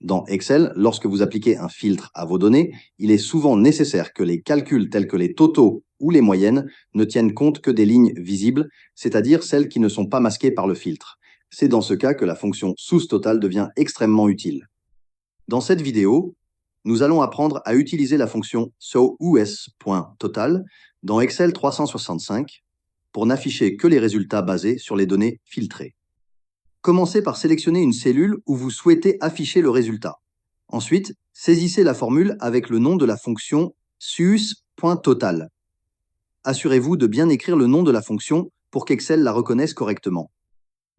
Dans Excel, lorsque vous appliquez un filtre à vos données, il est souvent nécessaire que les calculs tels que les totaux ou les moyennes ne tiennent compte que des lignes visibles, c'est-à-dire celles qui ne sont pas masquées par le filtre. C'est dans ce cas que la fonction souse-total devient extrêmement utile. Dans cette vidéo, nous allons apprendre à utiliser la fonction SOUS.total dans Excel 365 pour n'afficher que les résultats basés sur les données filtrées. Commencez par sélectionner une cellule où vous souhaitez afficher le résultat. Ensuite, saisissez la formule avec le nom de la fonction SUS.total. Assurez-vous de bien écrire le nom de la fonction pour qu'Excel la reconnaisse correctement.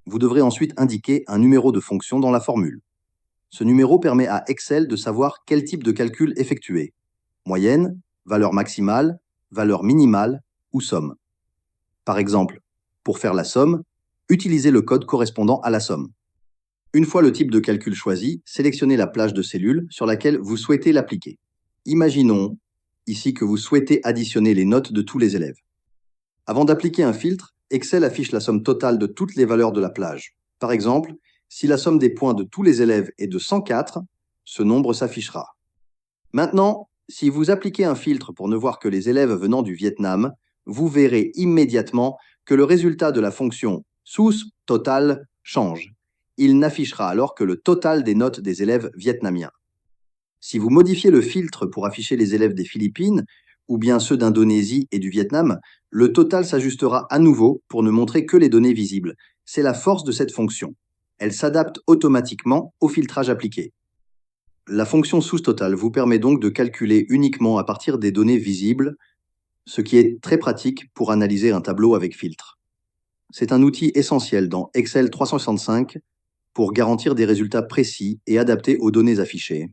Vous devrez ensuite indiquer un numéro de fonction dans la formule. Ce numéro permet à Excel de savoir quel type de calcul effectuer. Moyenne, valeur maximale, valeur minimale ou somme. Par exemple, pour faire la somme, utilisez le code correspondant à la somme. Une fois le type de calcul choisi, sélectionnez la plage de cellules sur laquelle vous souhaitez l'appliquer. Imaginons ici que vous souhaitez additionner les notes de tous les élèves. Avant d'appliquer un filtre, Excel affiche la somme totale de toutes les valeurs de la plage. Par exemple, si la somme des points de tous les élèves est de 104, ce nombre s'affichera. Maintenant, si vous appliquez un filtre pour ne voir que les élèves venant du Vietnam, vous verrez immédiatement que le résultat de la fonction SUS.total change. Il n'affichera alors que le total des notes des élèves vietnamiens. Si vous modifiez le filtre pour afficher les élèves des Philippines, ou bien ceux d'Indonésie et du Vietnam, le total s'ajustera à nouveau pour ne montrer que les données visibles. C'est la force de cette fonction. Elle s'adapte automatiquement au filtrage appliqué. La fonction SUS.total vous permet donc de calculer uniquement à partir des données visibles, ce qui est très pratique pour analyser un tableau avec filtre. C'est un outil essentiel dans Excel 365 pour garantir des résultats précis et adaptés aux données affichées.